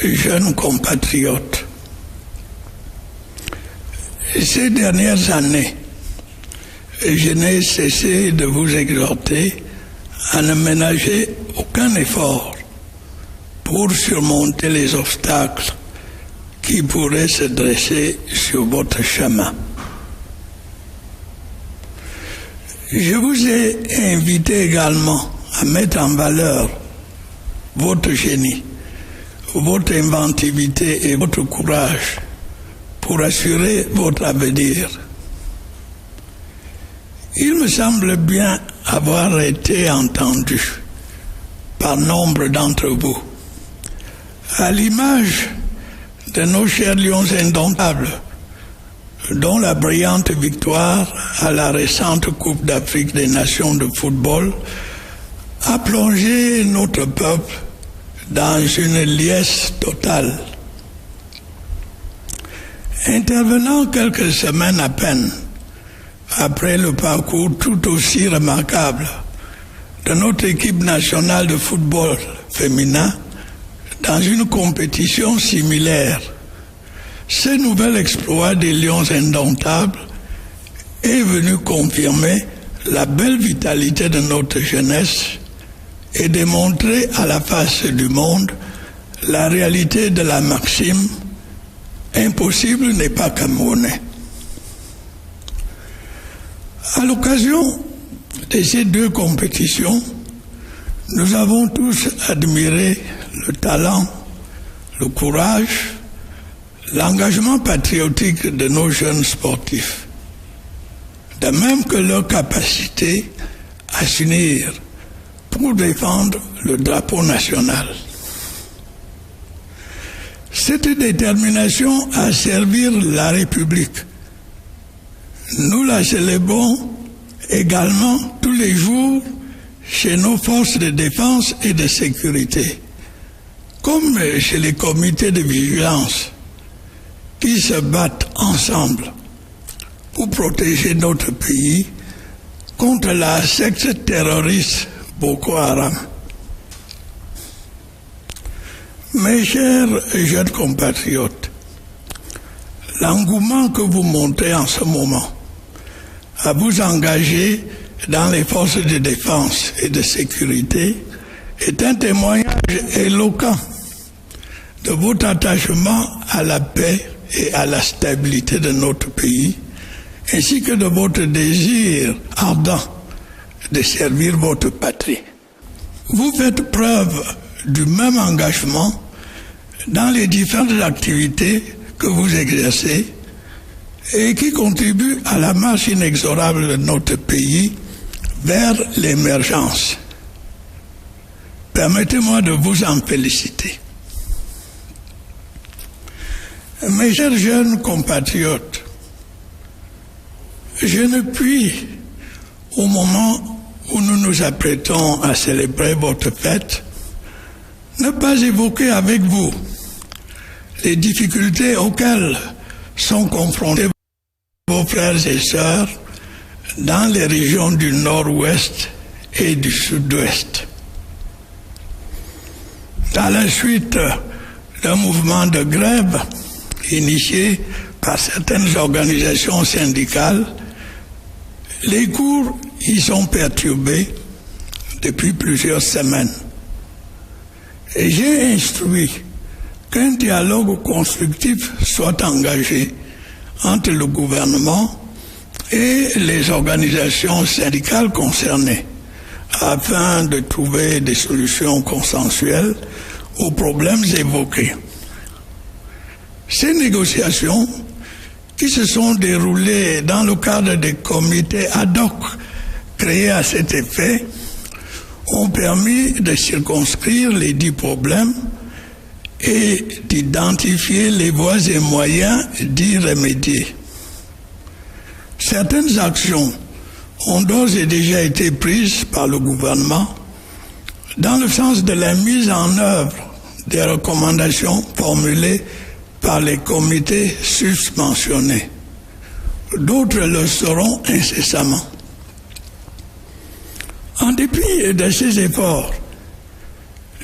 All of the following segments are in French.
jeunes compatriotes, ces dernières années, je n'ai cessé de vous exhorter à ne ménager aucun effort pour surmonter les obstacles qui pourraient se dresser sur votre chemin. Je vous ai invité également à mettre en valeur votre génie, votre inventivité et votre courage pour assurer votre avenir. Il me semble bien avoir été entendu par nombre d'entre vous, à l'image de nos chers lions indomptables, dont la brillante victoire à la récente Coupe d'Afrique des Nations de football a plongé notre peuple dans une liesse totale. Intervenant quelques semaines à peine après le parcours tout aussi remarquable de notre équipe nationale de football féminin dans une compétition similaire, ce nouvel exploit des Lions indomptables est venu confirmer la belle vitalité de notre jeunesse et démontrer à la face du monde la réalité de la maxime « Impossible n'est pas camerounais ». À l'occasion de ces deux compétitions, nous avons tous admiré le talent, le courage, l'engagement patriotique de nos jeunes sportifs, de même que leur capacité à s'unir pour défendre le drapeau national. Cette détermination à servir la République, nous la célébrons également tous les jours chez nos forces de défense et de sécurité, comme chez les comités de vigilance qui se battent ensemble pour protéger notre pays contre la secte terroriste Boko Haram. Mes chers jeunes compatriotes, l'engouement que vous montrez en ce moment à vous engager dans les forces de défense et de sécurité est un témoignage éloquent de votre attachement à la paix et à la stabilité de notre pays, ainsi que de votre désir ardent de servir votre patrie. Vous faites preuve du même engagement dans les différentes activités que vous exercez et qui contribuent à la marche inexorable de notre pays vers l'émergence. Permettez-moi de vous en féliciter. Mes chers jeunes compatriotes, je ne puis, au moment où nous nous apprêtons à célébrer votre fête, ne pas évoquer avec vous les difficultés auxquelles sont confrontés vos frères et sœurs dans les régions du nord-ouest et du sud-ouest. À la suite d'un mouvement de grève initié par certaines organisations syndicales, les cours y sont perturbés depuis plusieurs semaines. Et j'ai instruit qu'un dialogue constructif soit engagé entre le gouvernement et les organisations syndicales concernées afin de trouver des solutions consensuelles aux problèmes évoqués. Ces négociations, qui se sont déroulées dans le cadre des comités ad hoc créés à cet effet, ont permis de circonscrire les 10 problèmes et d'identifier les voies et moyens d'y remédier. Certaines actions ont d'ores et déjà été prises par le gouvernement dans le sens de la mise en œuvre des recommandations formulées par les comités susmentionnés. D'autres le seront incessamment. En dépit de ces efforts,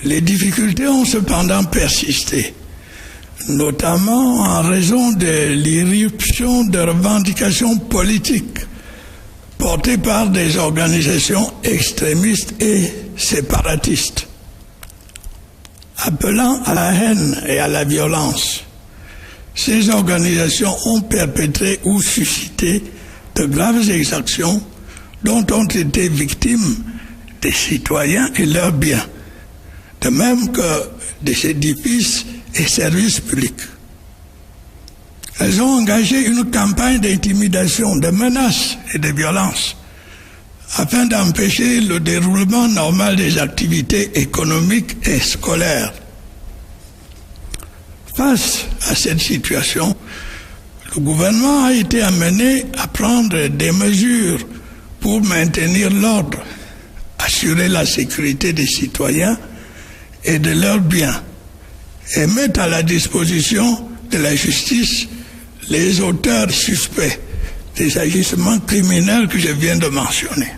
Les difficultés ont cependant persisté, notamment en raison de l'irruption de revendications politiques portées par des organisations extrémistes et séparatistes, appelant à la haine et à la violence. Ces organisations ont perpétré ou suscité de graves exactions dont ont été victimes des citoyens et leurs biens, de même que des édifices et services publics. Elles ont engagé une campagne d'intimidation, de menaces et de violences afin d'empêcher le déroulement normal des activités économiques et scolaires. Face à cette situation, le gouvernement a été amené à prendre des mesures pour maintenir l'ordre, assurer la sécurité des citoyens et de leurs biens, et mettre à la disposition de la justice les auteurs suspects des agissements criminels que je viens de mentionner.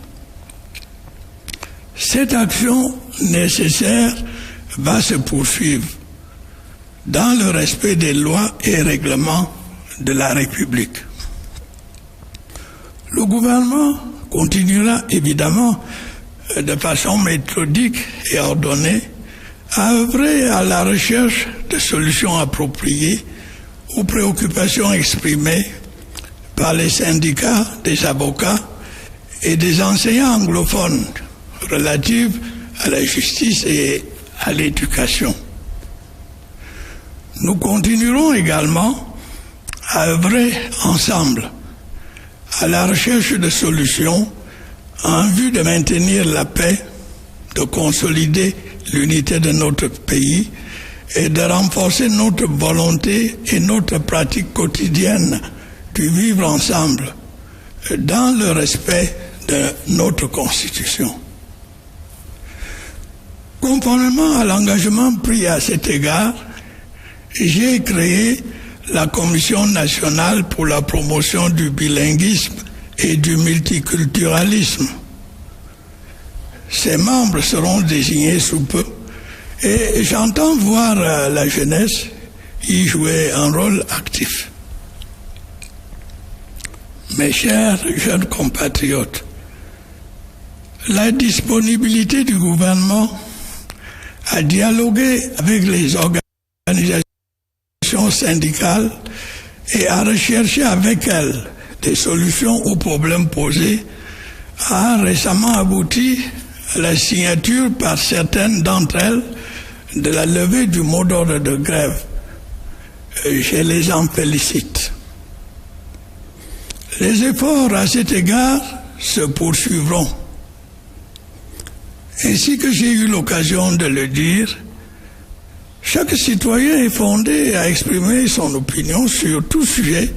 Cette action nécessaire va se poursuivre dans le respect des lois et règlements de la République. Le gouvernement continuera évidemment de façon méthodique et ordonnée à œuvrer à la recherche de solutions appropriées aux préoccupations exprimées par les syndicats des avocats et des enseignants anglophones relatives à la justice et à l'éducation. Nous continuerons également à œuvrer ensemble à la recherche de solutions en vue de maintenir la paix, de consolider l'unité de notre pays et de renforcer notre volonté et notre pratique quotidienne du vivre ensemble dans le respect de notre Constitution. Conformément à l'engagement pris à cet égard, j'ai créé la Commission nationale pour la promotion du bilinguisme et du multiculturalisme. Ses membres seront désignés sous peu et j'entends voir la jeunesse y jouer un rôle actif. Mes chers jeunes compatriotes, la disponibilité du gouvernement à dialoguer avec les organisations syndicales et à rechercher avec elles des solutions aux problèmes posés a récemment abouti à la signature par certaines d'entre elles de la levée du mot d'ordre de grève. Je les en félicite. Les efforts à cet égard se poursuivront. Ainsi que j'ai eu l'occasion de le dire, chaque citoyen est fondé à exprimer son opinion sur tout sujet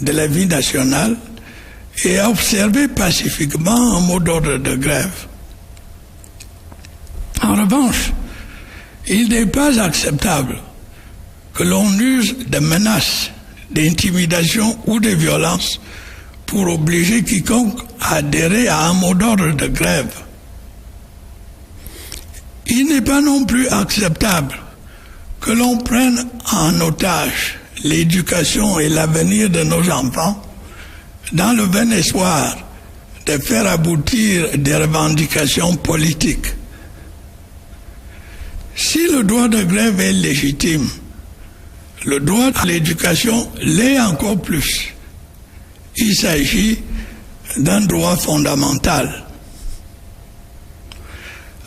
de la vie nationale et à observer pacifiquement un mot d'ordre de grève. En revanche, il n'est pas acceptable que l'on use de menaces, d'intimidation ou de violence pour obliger quiconque à adhérer à un mot d'ordre de grève. Il n'est pas non plus acceptable que l'on prenne en otage l'éducation et l'avenir de nos enfants dans le vain espoir de faire aboutir des revendications politiques. Si le droit de grève est légitime, le droit à l'éducation l'est encore plus. Il s'agit d'un droit fondamental.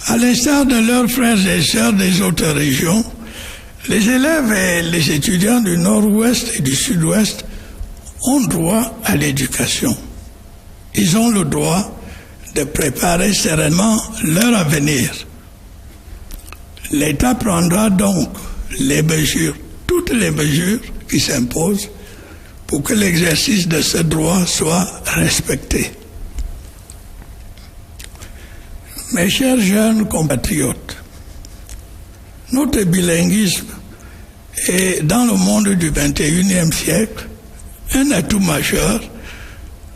À l'instar de leurs frères et sœurs des autres régions, les élèves et les étudiants du nord-ouest et du sud-ouest ont droit à l'éducation. Ils ont le droit de préparer sereinement leur avenir. L'État prendra donc toutes les mesures qui s'imposent pour que l'exercice de ce droit soit respecté. Mes chers jeunes compatriotes, notre bilinguisme est, dans le monde du XXIe siècle, un atout majeur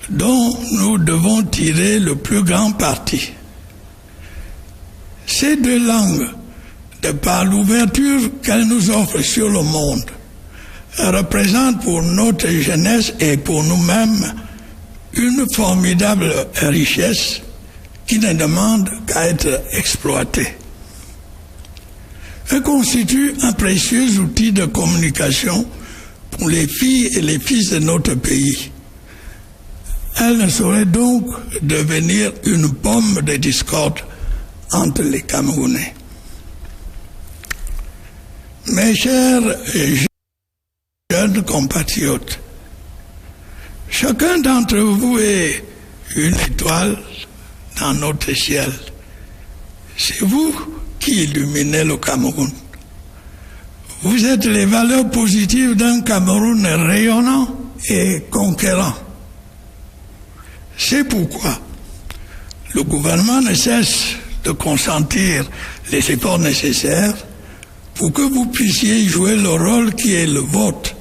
dont nous devons tirer le plus grand parti. Ces deux langues de par l'ouverture qu'elle nous offre sur le monde, représente pour notre jeunesse et pour nous-mêmes une formidable richesse qui ne demande qu'à être exploitée. Elle constitue un précieux outil de communication pour les filles et les fils de notre pays. Elle ne saurait donc devenir une pomme de discorde entre les Camerounais. Mes chers jeunes compatriotes, chacun d'entre vous est une étoile dans notre ciel. C'est vous qui illuminez le Cameroun. Vous êtes les valeurs positives d'un Cameroun rayonnant et conquérant. C'est pourquoi le gouvernement ne cesse de consentir les efforts nécessaires pour que vous puissiez jouer le rôle qui est le vôtre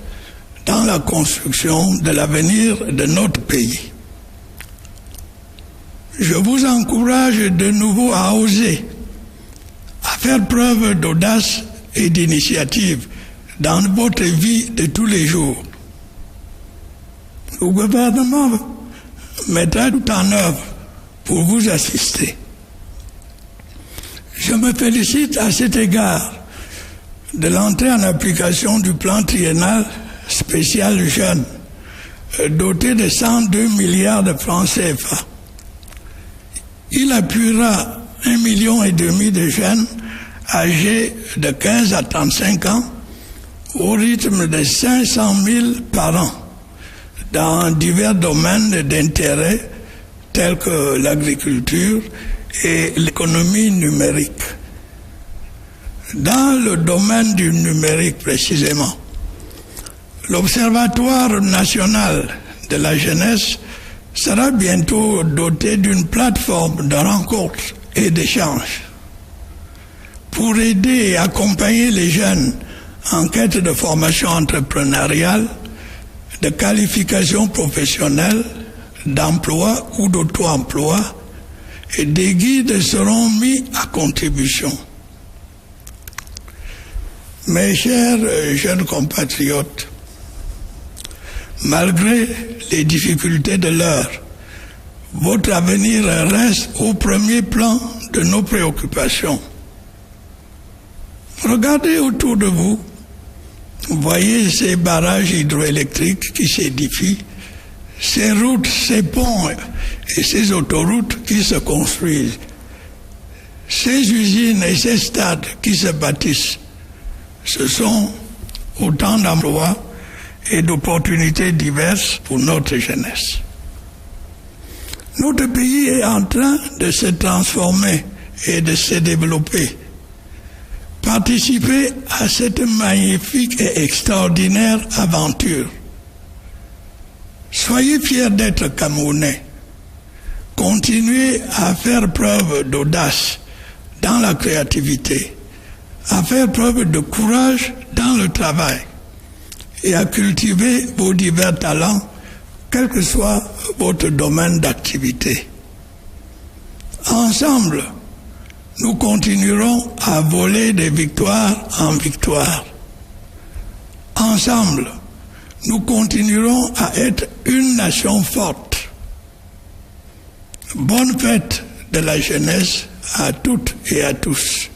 dans la construction de l'avenir de notre pays. Je vous encourage de nouveau à oser, à faire preuve d'audace et d'initiative dans votre vie de tous les jours. Le gouvernement mettra tout en œuvre pour vous assister. Je me félicite à cet égard de l'entrée en application du plan triennal spécial jeune, doté de 102 milliards de francs CFA. Il appuiera 1,5 million de jeunes âgés de 15 à 35 ans au rythme de 500 000 par an dans divers domaines d'intérêt tels que l'agriculture et l'économie numérique. Dans le domaine du numérique précisément, l'Observatoire national de la jeunesse sera bientôt doté d'une plateforme de rencontres et d'échanges pour aider et accompagner les jeunes en quête de formation entrepreneuriale, de qualification professionnelle, d'emploi ou d'auto-emploi, et des guides seront mis à contribution. Mes chers jeunes compatriotes, malgré les difficultés de l'heure, votre avenir reste au premier plan de nos préoccupations. Regardez autour de vous, voyez ces barrages hydroélectriques qui s'édifient, ces routes, ces ponts et ces autoroutes qui se construisent, ces usines et ces stades qui se bâtissent. Ce sont autant d'emplois et d'opportunités diverses pour notre jeunesse. Notre pays est en train de se transformer et de se développer. Participez à cette magnifique et extraordinaire aventure. Soyez fiers d'être Camerounais. Continuez à faire preuve d'audace dans la créativité, à faire preuve de courage dans le travail et à cultiver vos divers talents, quel que soit votre domaine d'activité. Ensemble, nous continuerons à voler de victoire en victoire. Ensemble, nous continuerons à être une nation forte. Bonne fête de la jeunesse à toutes et à tous.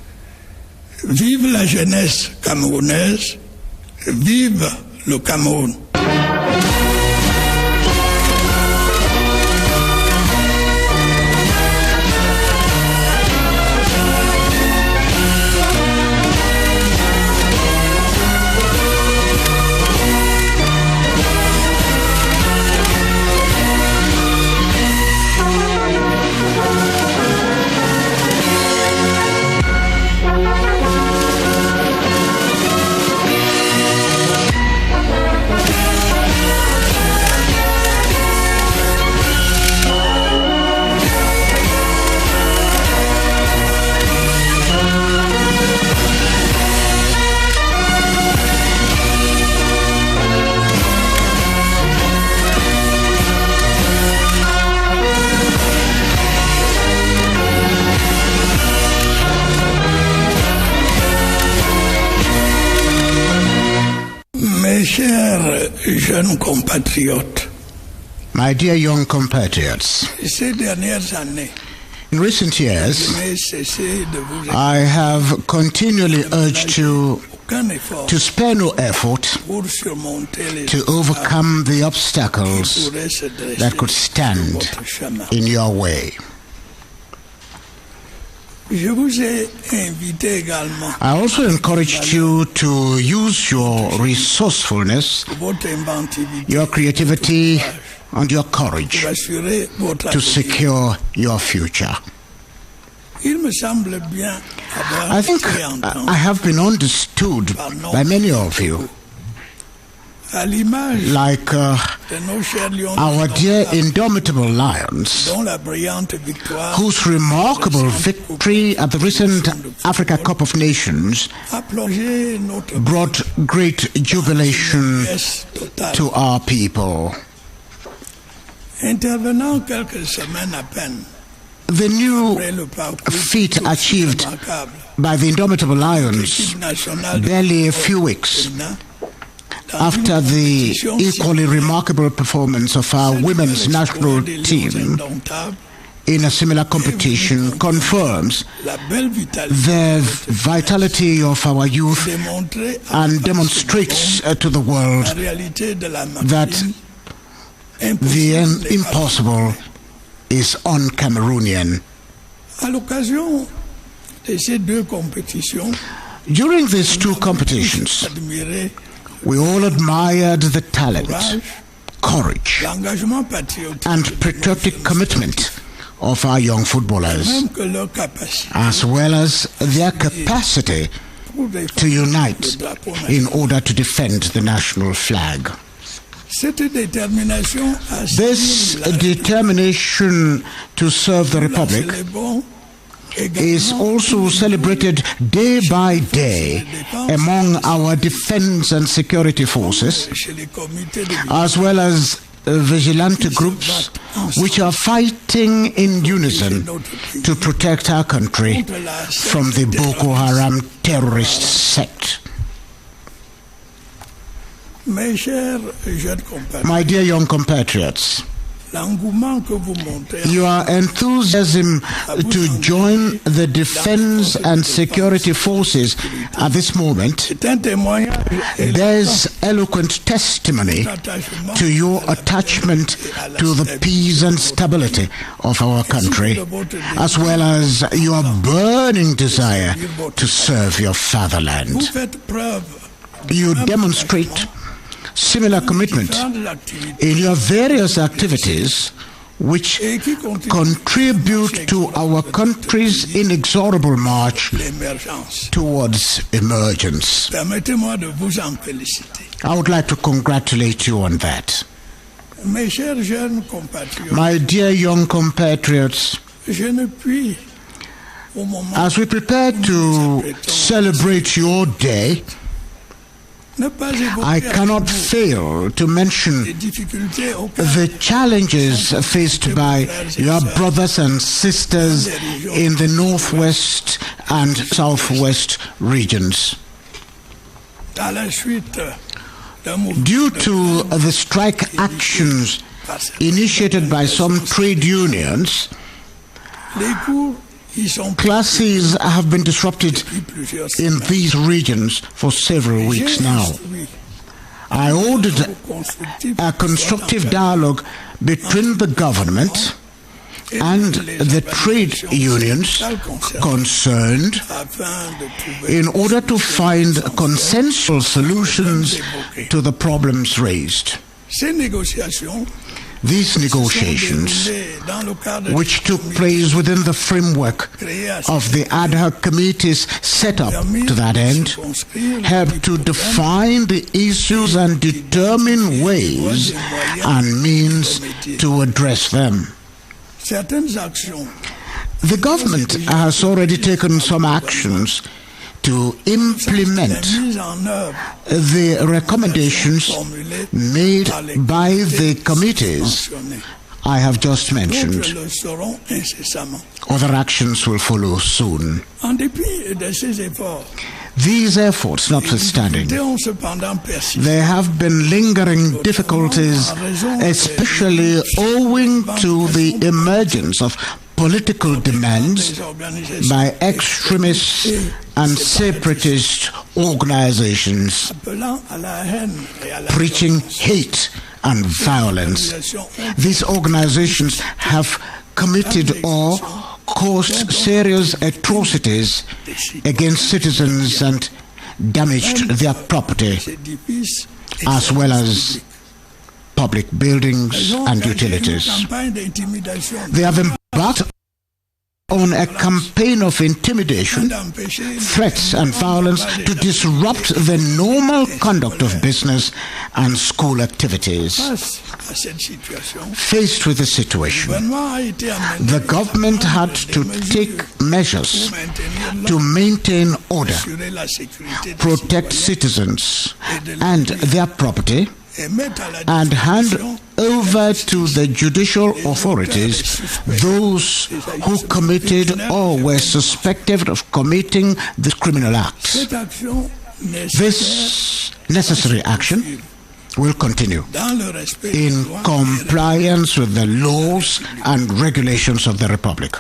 Vive la jeunesse camerounaise, vive le Cameroun. Chers jeunes compatriotes, My dear young compatriots, ces dernières années, in recent years, je n'ai cessé de vous I have continually urged you aucun effort to spare no effort pour surmonter les to overcome the obstacles qui pourraient se dresser that could sur stand votre chemin. in your way. Je vous ai invité également I also encouraged you to use your resourcefulness, votre inventivité your creativity, and your courage pour assurer votre to avenir. secure your future. Il me semble bien avoir I think été entendu I have been understood by many of you, à l'image like de nos chers lions our dear indomitable lions, dont la brillante victoire whose remarkable victory at the recent Africa Cup of Nations a plongé notre brought great jubilation pièce totale. to our people. Intervenant quelques semaines à peine The new après le parcours feat tout achieved remarquable by the indomitable lions l'équipe nationale de barely a few weeks féminin, dans after une the compétition equally remarkable performance of our women's national des lions team indomptables, in a similar competition confirms la belle vitalité the vitality of our youth démontrée and demonstrates to the world la réalité de la that machine the impossible n'est pas impossible is un-Cameroonian. à l'occasion de ces deux compétitions, During these two competitions, admirer we all admired the talent, courage, l'engagement patriotique and patriotic commitment of our young footballers, même que leur capacité as well as their capacity pour défendre to unite le drapeau national. in order to defend the national flag. Cette détermination à This servir la determination to serve the Republic célébrons is également also celebrated day by day among our defense and security forces, chez les comités de as well as vigilante groups which are fighting in unison to protect our country from the Boko Haram terrorist sect. Mes chers jeunes compatriotes, My dear young compatriots, l'engouement que vous montrez your enthusiasm to join the defense and security forces at this moment est un témoignage bears eloquent testimony d'attachement to your attachment to the peace and stability of our country, as well as your burning desire to serve your fatherland. Vous faites preuve You demonstrate similar commitment de l'activité in your various activities which et qui continue contribute to our country's inexorable march l'émergence. towards emergence. Permettez-moi de vous en féliciter. I would like to congratulate you on that. Mes chers jeunes compatriotes, My dear young compatriots, je ne puis, au moment as we prepare to celebrate your day, ne pas évoquer I avec cannot vous fail to mention les difficultés auxquelles the challenges faced by your brothers and sisters in the northwest and southwest regions. à la suite d'un mouvement Due to the strike actions initiated by some trade unions, les cours y sont classes have been disrupted depuis plusieurs in semaines. these regions for several weeks now. instruit I ordered constructif a constructive dialogue between the government and the trade unions concerned afin de trouver in order to find consensual solutions to the problems raised. ces négociations These negotiations, déroulées dans le cadre which took place within the framework of the ad hoc committees set up to that end, help to define the issues and determine ways and means to address them. certaines actions The government has already taken some actions to implement la mise en œuvre the recommendations made by the committees mentionnée. I have just mentioned. D'autres le seront incessamment. Other actions will follow soon. En dépit de ces efforts, These efforts notwithstanding, there have been lingering difficulties, especially owing to the emergence of political demands by extremist and separatist organizations preaching hate and violence. These organizations have committed or caused serious atrocities against citizens and damaged their property, as well as public buildings and utilities. They have embarked on a campaign of intimidation, threats and violence to disrupt the normal conduct of business and school activities. Faced with the situation, the government had to take measures to maintain order, protect citizens and their property, and hand over to the judicial authorities those who committed or were suspected of committing these criminal acts. This necessary action will continue in compliance with the laws and regulations of the Republic.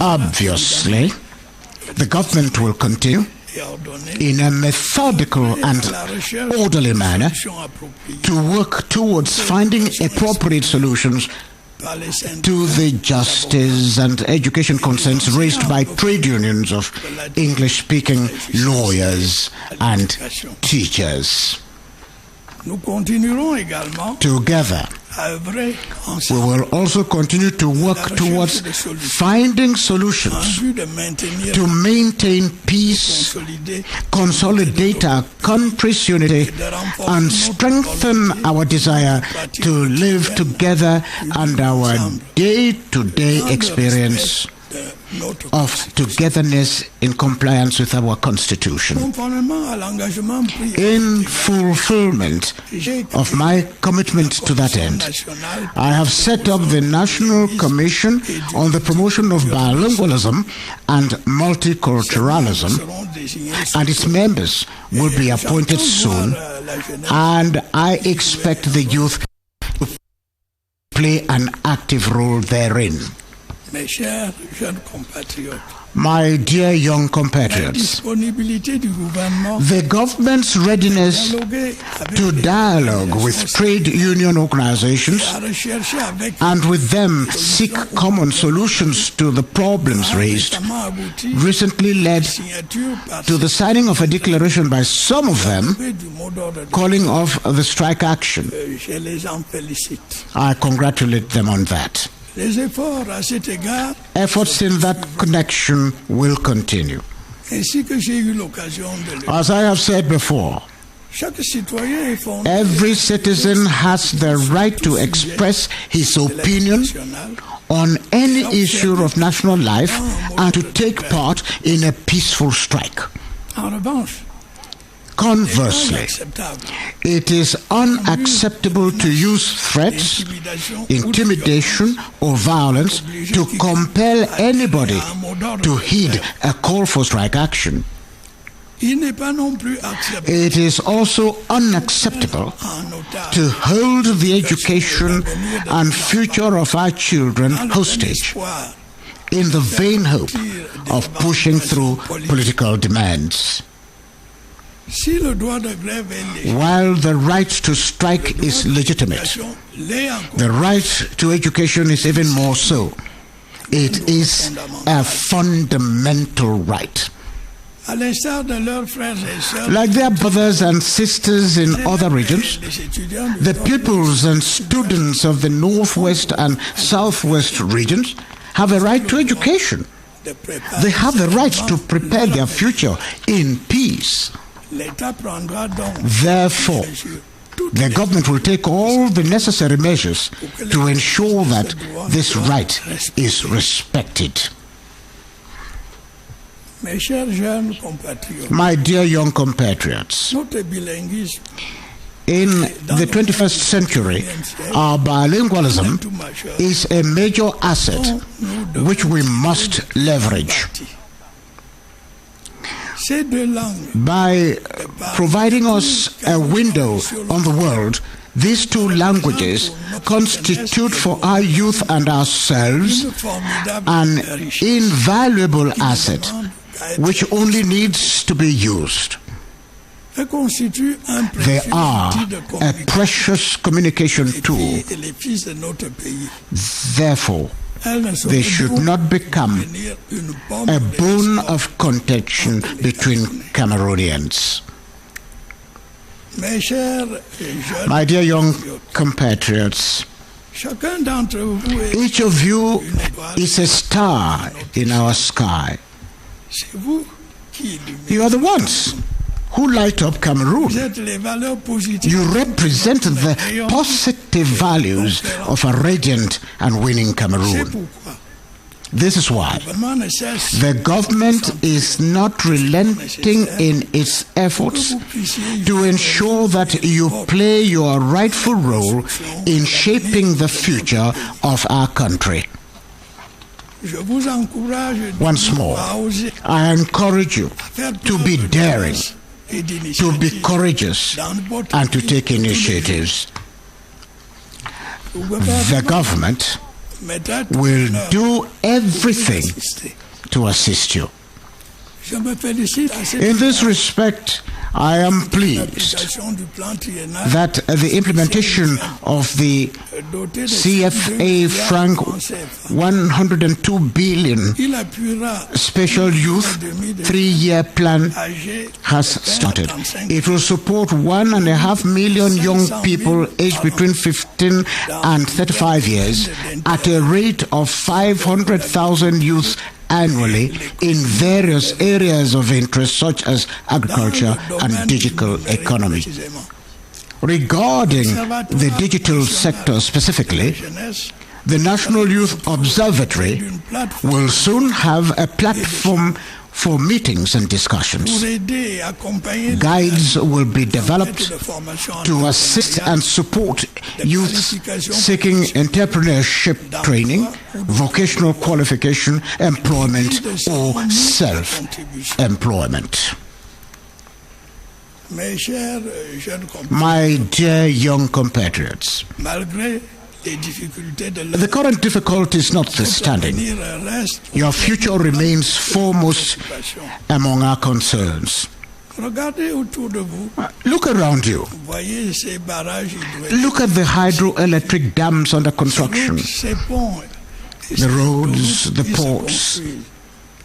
Obviously, the government will continue in a methodical and orderly manner to work towards finding appropriate solutions to the justice and education concerns raised by trade unions of English-speaking lawyers and teachers. Together, we will also continue to work towards finding solutions to maintain peace, consolidate our country's unity, and strengthen our desire to live together and our day-to-day experience of togetherness in compliance with our Constitution. In fulfillment of my commitment to that end, I have set up the National Commission on the Promotion of Bilingualism and Multiculturalism, and its members will be appointed soon, and I expect the youth to play an active role therein. My dear young compatriots, the government's readiness to dialogue with trade union organizations and with them seek common solutions to the problems raised recently led to the signing of a declaration by some of them calling off the strike action. I congratulate them on that. Efforts in that connection will continue. As I have said before, every citizen has the right to express his opinion on any issue of national life and to take part in a peaceful strike. Conversely, it is unacceptable to use threats, intimidation, or violence to compel anybody to heed a call for strike action. It is also unacceptable to hold the education and future of our children hostage in the vain hope of pushing through political demands. While the right to strike is legitimate, the right to education is even more so. It is a fundamental right. Like their brothers and sisters in other regions, the pupils and students of the Northwest and Southwest regions have a right to education. They have the right to prepare their future in peace. Therefore, the government will take all the necessary measures to ensure that this right is respected. My dear young compatriots, in the 21st century, our bilingualism is a major asset which we must leverage. By providing us a window on the world, these two languages constitute for our youth and ourselves an invaluable asset which only needs to be used. They are a precious communication tool. Therefore, they should not become a bone of contention between Cameroonians. My dear young compatriots, each of you is a star in our sky. You are the ones who light up Cameroon. You represent the positive values of a radiant and winning Cameroon. This is why the government is not relenting in its efforts to ensure that you play your rightful role in shaping the future of our country. Once more, I encourage you to be daring, to be courageous, and to take initiatives. The government will do everything to assist you. In this respect, I am pleased that the implementation of the CFA franc 102 billion special youth 3-year plan has started. It will support 1.5 million young people aged between 15 and 35 years at a rate of 500,000 youths annually in various areas of interest such as agriculture and digital economy. Regarding the digital sector specifically, the National Youth Observatory will soon have a platform for meetings and discussions. Guides will be developed to assist and support youth seeking entrepreneurship training, vocational qualification, employment, or self-employment. My dear young compatriots, the current difficulties notwithstanding, your future remains foremost among our concerns. Look around you. Look at the hydroelectric dams under construction, the roads, the ports,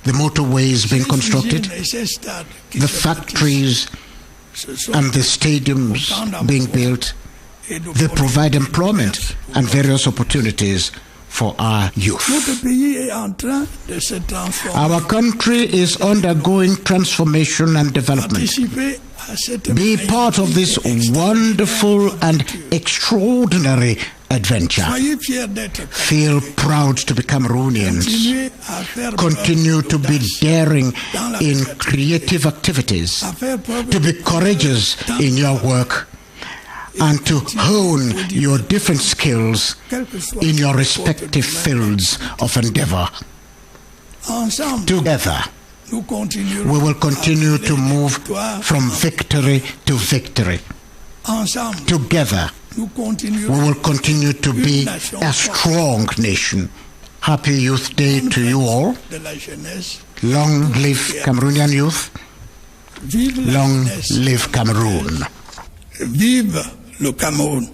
the motorways being constructed, the factories and the stadiums being built. They provide employment and various opportunities for our youth. Our country is undergoing transformation and development. Be part of this wonderful and extraordinary adventure. Feel proud to be Cameroonians. Continue to be daring in creative activities, to be courageous in your work, and to hone your different skills in your respective fields of endeavor. Together, we will continue to move from victory to victory. Together, we will continue to be a strong nation. Happy Youth Day to you all. Long live Cameroonian youth. Long live Cameroon. Vive le Cameroun.